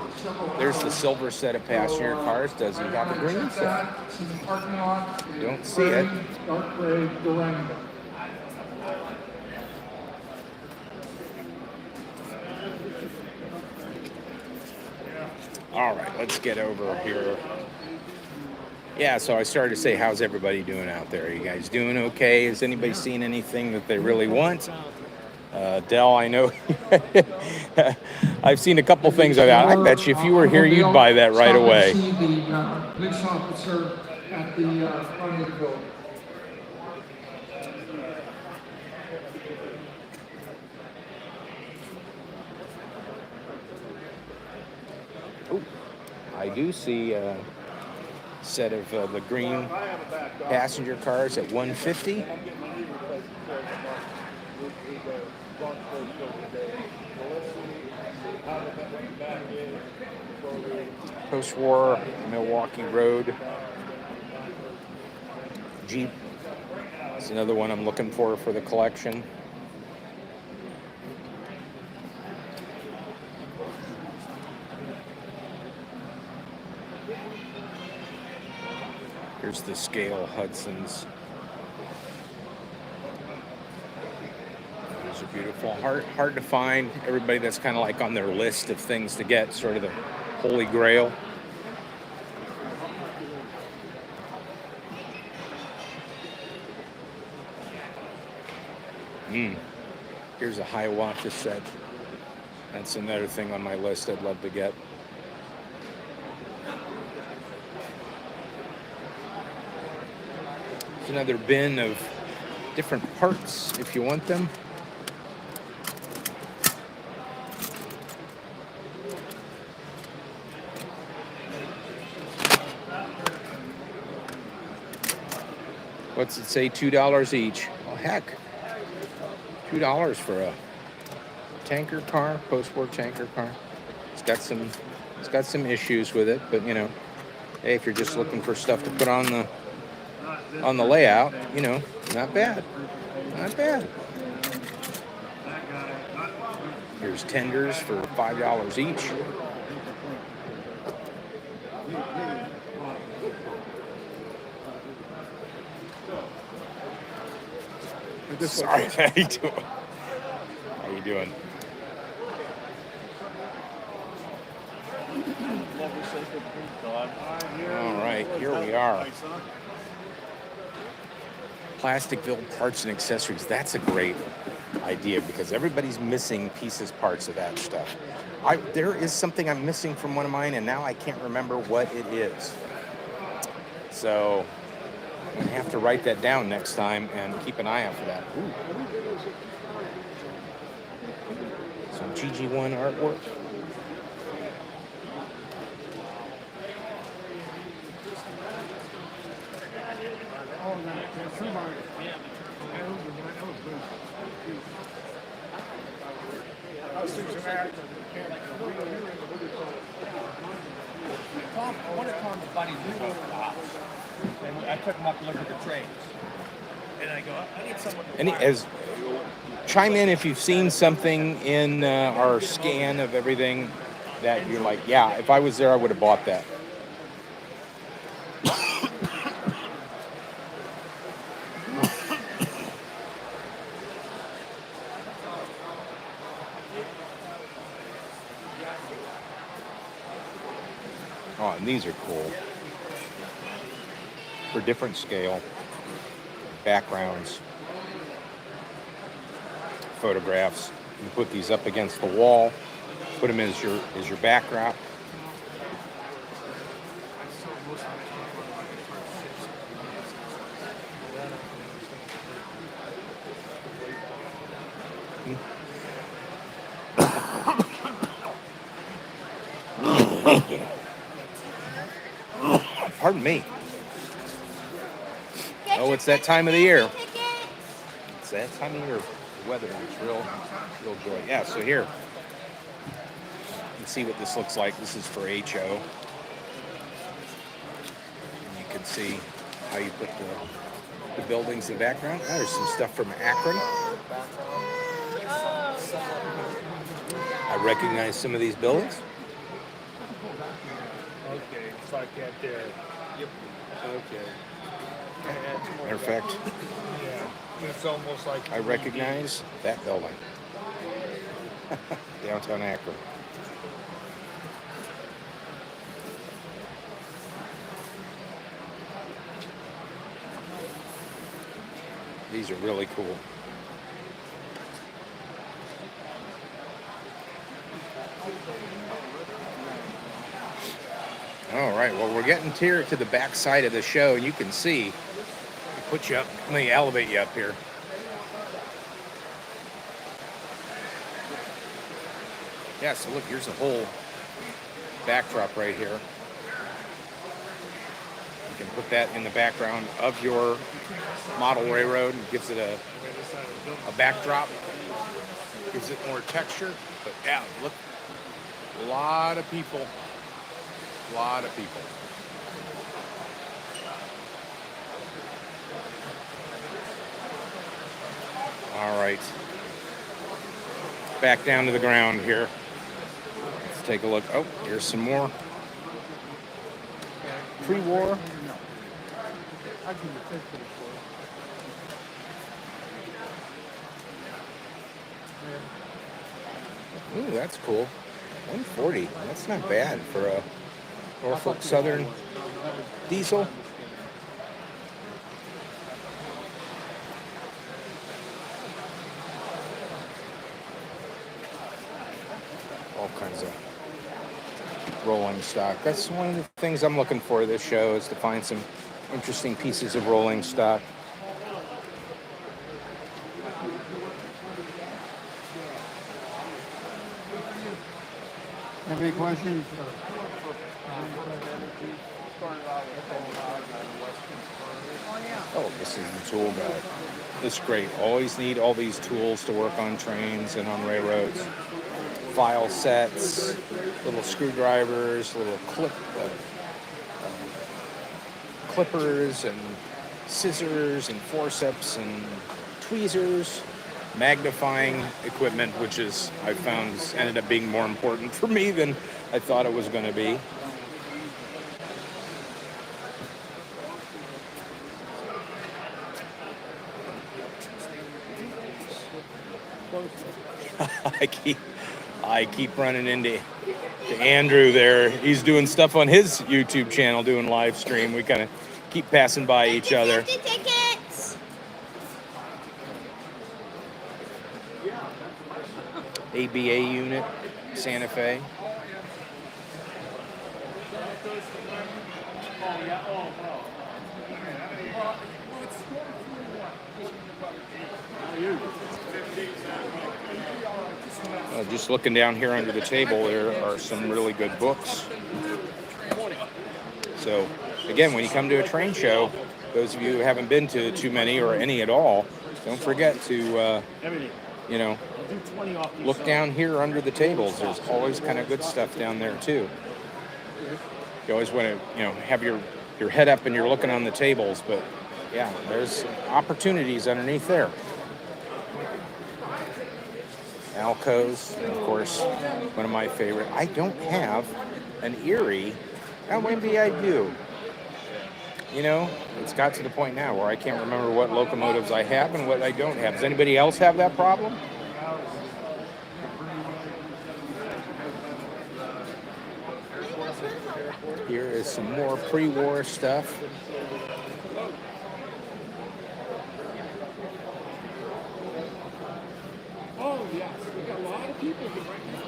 silver set of passenger cars. Does he have a green set? It's in the parking lot. Don't see it. Dark gray Durango. All right, let's get over here. Yeah, so I started to say, how's everybody doing out there? Are you guys doing okay? Has anybody seen anything that they really want? Dell, I know. I've seen a couple things like that. I bet you if you were here, you'd buy that right away. See the police officer at the front of the building. Oh, I do see a set of the green passenger cars at 150. Post-war Milwaukee Road Jeep. It's another one I'm looking for the collection. Here's the scale Hudson's. Those are beautiful. Hard to find. Everybody that's kind of like on their list of things to get, sort of the holy grail. Here's a Hiawatha set. That's another thing on my list I'd love to get. There's another bin of different parts if you want them. What's it say? $2 each. Oh, heck. $2 for a tanker car, post-war tanker car. It's got some issues with it, but you know, hey, if you're just looking for stuff to put on the layout, you know, not bad. Not bad. Here's tenders for $5 each. Sorry, how you doing? How you doing? All right, here we are. Plasticville parts and accessories. That's a great idea because everybody's missing pieces, parts of that stuff. There is something I'm missing from one of mine, and now I can't remember what it is. So I'm gonna have to write that down next time and keep an eye out for that. Ooh. Some GG1 artwork. One of Tom's buddies was going to the house, and I took him up to look at the trains. And I go, I need someone to Chime in if you've seen something in our scan of everything that you're like, yeah, if I was there, I would have bought that. Oh, and these are cool. For different scale, backgrounds, photographs. You can put these up against the wall, put them as your background. Pardon me. Oh, it's that time of the year. It's that time of year. The weather is real joy. Yeah, so here. You can see what this looks like. This is for HO. And you can see how you put the buildings in the background. Oh, there's some stuff from Akron. I recognize some of these buildings. Okay, it's like that there. Yep. Okay. Matter of fact, Yeah, it's almost like I recognize that building. Downtown Akron. These are really cool. All right, well, we're getting here to the back side of the show, and you can see, put you up, let me elevate you up here. Yeah, so look, here's a whole backdrop right here. You can put that in the background of your model railroad and gives it a backdrop, gives it more texture. But yeah, look, a lot of people. A lot of people. All right. Back down to the ground here. Let's take a look. Oh, here's some more. Pre-war. Ooh, that's cool. 140. That's not bad for a Norfolk Southern diesel. All kinds of rolling stock. That's one of the things I'm looking for this show, is to find some interesting pieces of rolling stock. Have any questions? Oh, this is the tool guide. This is great. Always need all these tools to work on trains and on railroads. File sets, little screwdrivers, little clippers and scissors and forceps and tweezers. Magnifying equipment, which is, I found, ended up being more important for me than I thought it was going to be. I keep running into Andrew there. He's doing stuff on his YouTube channel, doing live stream. We kind of keep passing by each other. 50 tickets! ABA unit, Santa Fe. Just looking down here under the table, there are some really good books. So, again, when you come to a train show, those of you who haven't been to too many or any at all, don't forget to, look down here under the tables. There's always kind of good stuff down there, too. You always want to, have your head up and you're looking on the tables, but yeah, there's opportunities underneath there. Alcos, of course, one of my favorite. I don't have an Erie. Now, maybe I do. It's got to the point now where I can't remember what locomotives I have and what I don't have. Does anybody else have that problem? Here is some more pre-war stuff. Oh, yes. We got a lot of people here right now.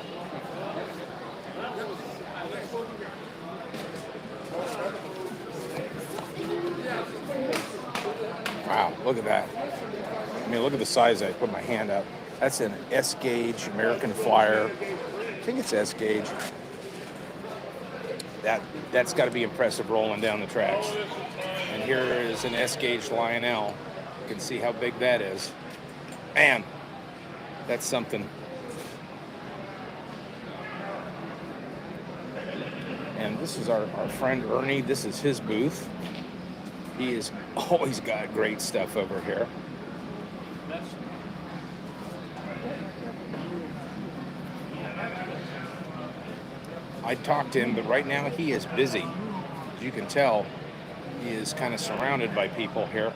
Wow, look at that. I mean, look at the size. I put my hand up. That's an S gauge American Flyer. I think it's S gauge. That's got to be impressive rolling down the tracks. And here is an S gauge Lionel. You can see how big that is. Man, that's something. And this is our friend Ernie. This is his booth. He has always got great stuff over here. I talked to him, but right now he is busy. As you can tell, he is kind of surrounded by people here.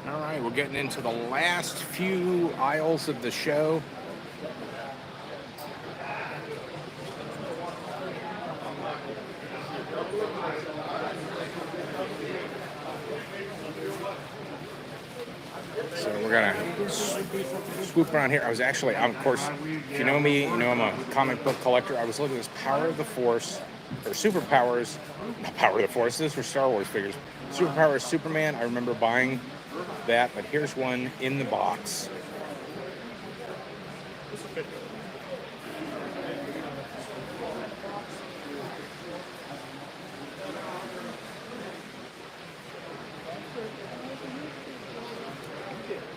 All right, we're getting into the last few aisles of the show. So we're gonna swoop around here. I was actually, of course, if you know me, you know I'm a comic book collector. I was looking at this Power of the Force, or Superpowers, not Power of the Force, this is for Star Wars figures. Superpowers Superman, I remember buying that, but here's one in the box.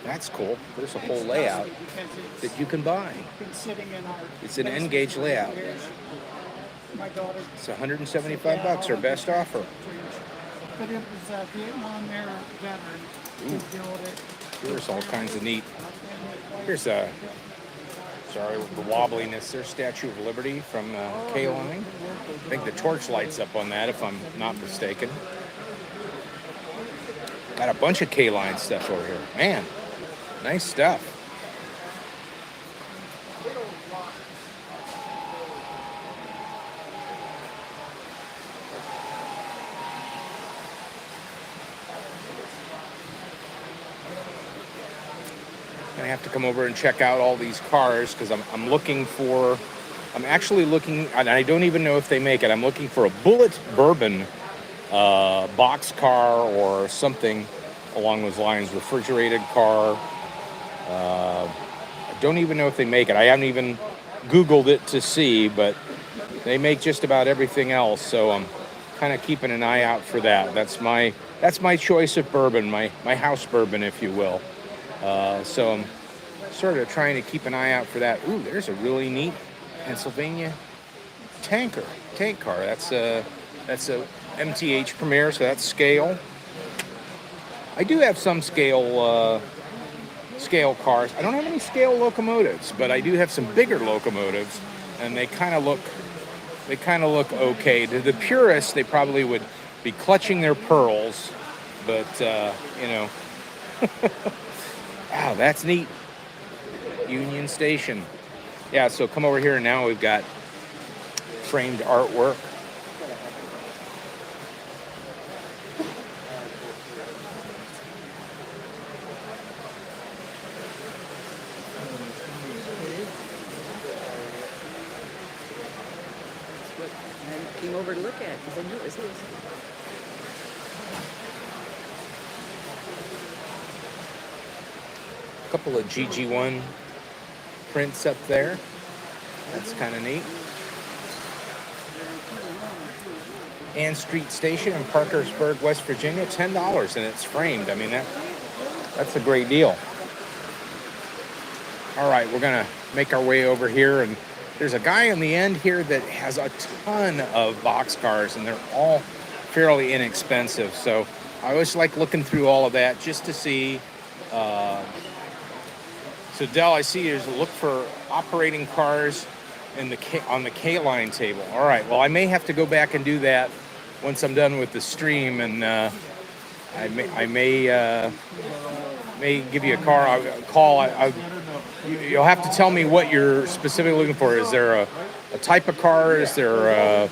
That's cool. There's a whole layout that you can buy. It's an N-gauge layout. It's $175, our best offer. But it was a Vietnam era veteran who built it. There's all kinds of neat. Here's a, sorry, the wobbliness. There's Statue of Liberty from K-Line. I think the torch lights up on that, if I'm not mistaken. Got a bunch of K-Line stuff over here. Man, nice stuff. I have to come over and check out all these cars because I'm actually looking, and I don't even know if they make it. I'm looking for a Bullet Bourbon box car or something along those lines, refrigerated car. I don't even know if they make it. I haven't even Googled it to see, but they make just about everything else, so I'm kind of keeping an eye out for that. That's my choice of bourbon, my house bourbon, if you will. So I'm sort of trying to keep an eye out for that. Ooh, there's a really neat Pennsylvania tank car. That's a MTH Premier, so that's scale. I do have some scale cars. I don't have any scale locomotives, but I do have some bigger locomotives, and they kind of look okay. To the purists, they probably would be clutching their pearls, but wow, that's neat. Union Station. Yeah, so come over here and now we've got framed artwork. I came over to look at because I knew it was his. A couple of GG1 prints up there. That's kind of neat. Ann Street Station in Parkersburg, West Virginia, $10, and it's framed. I mean, that's a great deal. All right, we're gonna make our way over here, and there's a guy in the end here that has a ton of boxcars, and they're all fairly inexpensive. So I always like looking through all of that just to see. So Del, I see you look for operating cars on the K-Line table. All right, well, I may have to go back and do that once I'm done with the stream, and I may give you a call. You'll have to tell me what you're specifically looking for. Is there a type of car? Is there a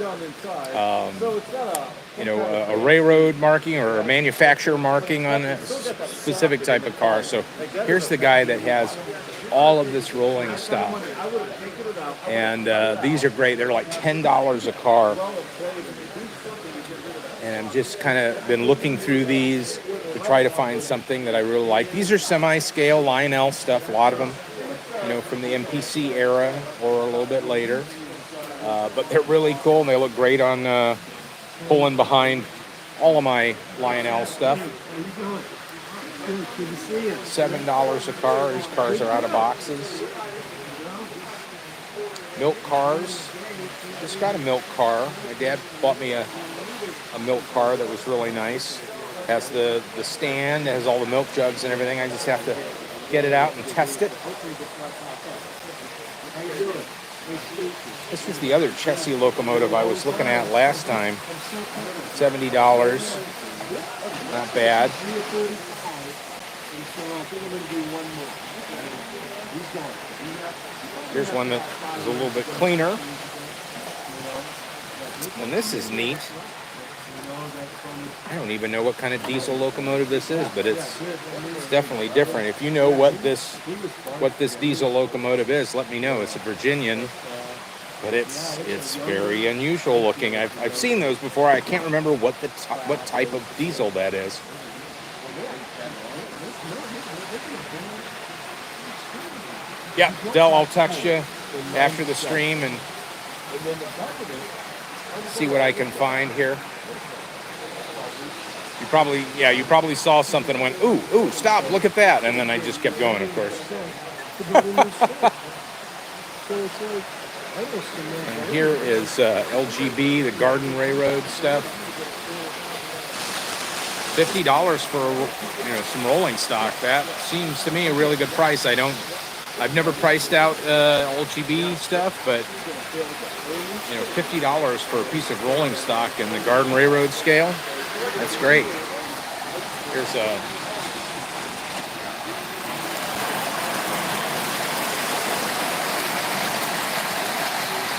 railroad marking or a manufacturer marking on a specific type of car? So here's the guy that has all of this rolling stock, and these are great. They're like $10 a car, and I'm just kind of been looking through these to try to find something that I really like. These are semi-scale Lionel stuff, a lot of them, from the MPC era or a little bit later, but they're really cool, and they look great on pulling behind all of my Lionel stuff. $7 a car. These cars are out of boxes. Milk cars. Just got a milk car. My dad bought me a milk car that was really nice. Has the stand, has all the milk jugs and everything. I just have to get it out and test it. This was the other Chessie locomotive I was looking at last time. $70. Not bad. Here's one that is a little bit cleaner. And this is neat. I don't even know what kind of diesel locomotive this is, but it's definitely different. If you know what this diesel locomotive is, let me know. It's a Virginian, but it's very unusual looking. I've seen those before. I can't remember what type of diesel that is. Yeah, Del, I'll text you after the stream and see what I can find here. You probably saw something and went, ooh, stop, look at that. And then I just kept going, of course. And here is LGB, the Garden Railroad stuff. $50 for some rolling stock. That seems to me a really good price. I've never priced out LGB stuff, but $50 for a piece of rolling stock in the Garden Railroad scale. That's great. Here's a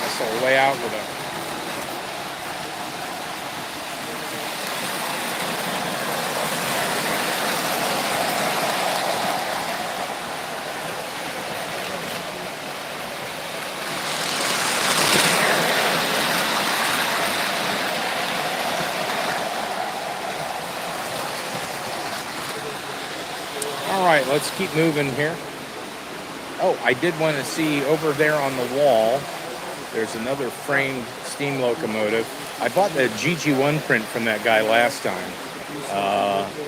nice little layout with a let's keep moving here. Oh, I did want to see over there on the wall, there's another framed steam locomotive. I bought the GG1 print from that guy last time,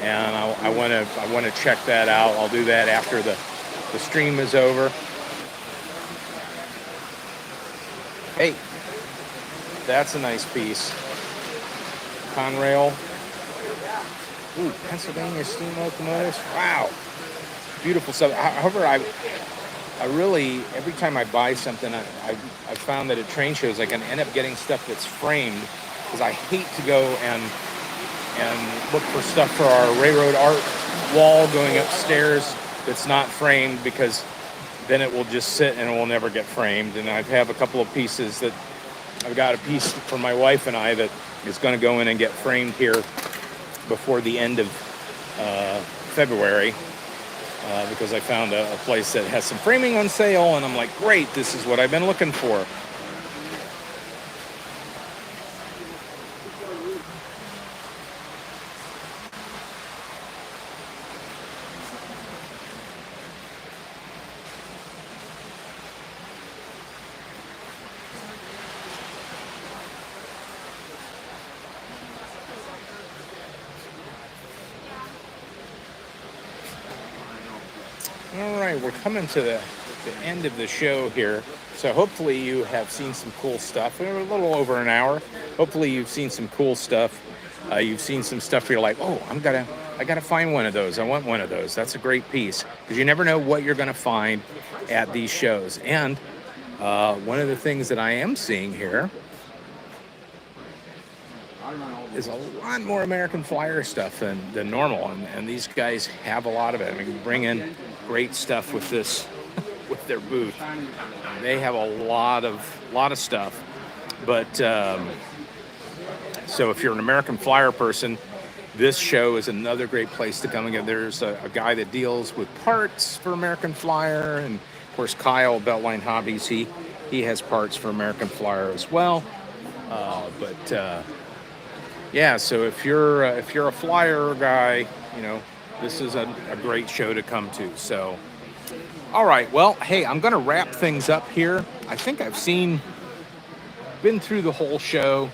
and I want to check that out. I'll do that after the stream is over. Hey, that's a nice piece. Conrail. Ooh, Pennsylvania steam locomotives. Wow. Beautiful stuff. However, I really, every time I buy something, I found that at train shows I can end up getting stuff that's framed, because I hate to go and look for stuff for our railroad art wall going upstairs that's not framed, because then it will just sit and it will never get framed. And I have a couple of pieces that I've got a piece for my wife and I that is going to go in and get framed here before the end of February. Because I found a place that has some framing on sale, and I'm like, great, this is what I've been looking for. All right, we're coming to the end of the show here. So hopefully you have seen some cool stuff. We're a little over an hour. Hopefully you've seen some cool stuff. You've seen some stuff where you're like, oh, I gotta find one of those. I want one of those. That's a great piece, because you never know what you're gonna find at these shows. And one of the things that I am seeing here is a lot more American Flyer stuff than normal, and these guys have a lot of it. I mean, bring in great stuff with this, with their booth. They have a lot of stuff. But so if you're an American Flyer person, this show is another great place to come and get. There's a guy that deals with parts for American Flyer, and of course Kyle, Beltline Hobbies, he has parts for American Flyer as well. Yeah, so if you're a Flyer guy, this is a great show to come to. So, all right, well, hey, I'm going to wrap things up here. I think I've been through the whole show,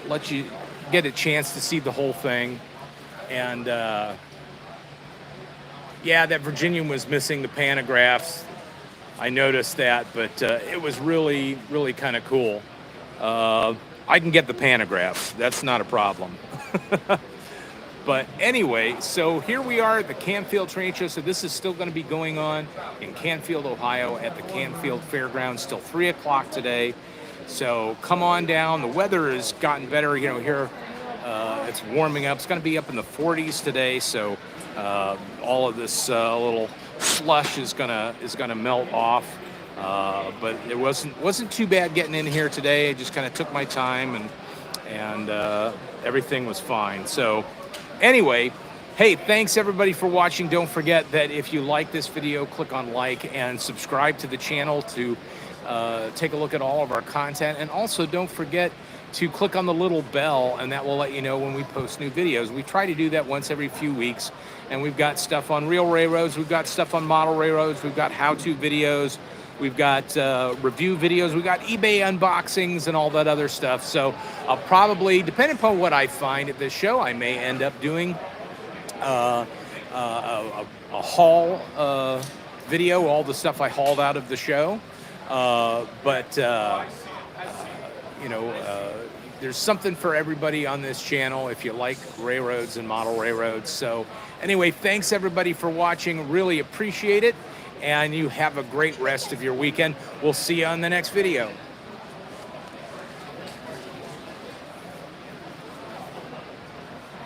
let you get a chance to see the whole thing, and Yeah, that Virginian was missing the pantographs. I noticed that, but it was really, really kind of cool. I can get the pantographs. That's not a problem. But anyway, so here we are at the Canfield Train Show. So this is still going to be going on in Canfield, Ohio at the Canfield Fairgrounds till 3 o'clock today. So come on down. The weather has gotten better. You know, here it's warming up. It's going to be up in the 40s today. So all of this little slush is gonna melt off. But it wasn't too bad getting in here today. I just kind of took my time and everything was fine. So anyway, hey, thanks everybody for watching. Don't forget that if you like this video, click on like and subscribe to the channel to take a look at all of our content. And also don't forget to click on the little bell, and that will let you know when we post new videos. We try to do that once every few weeks, and we've got stuff on real railroads, we've got stuff on model railroads, we've got how-to videos, we've got review videos, we've got eBay unboxings and all that other stuff. So I'll probably, depending upon what I find at this show, I may end up doing a haul video, all the stuff I hauled out of the show. You know, there's something for everybody on this channel if you like railroads and model railroads. So anyway, thanks everybody for watching. Really appreciate it. And you have a great rest of your weekend. We'll see you on the next video.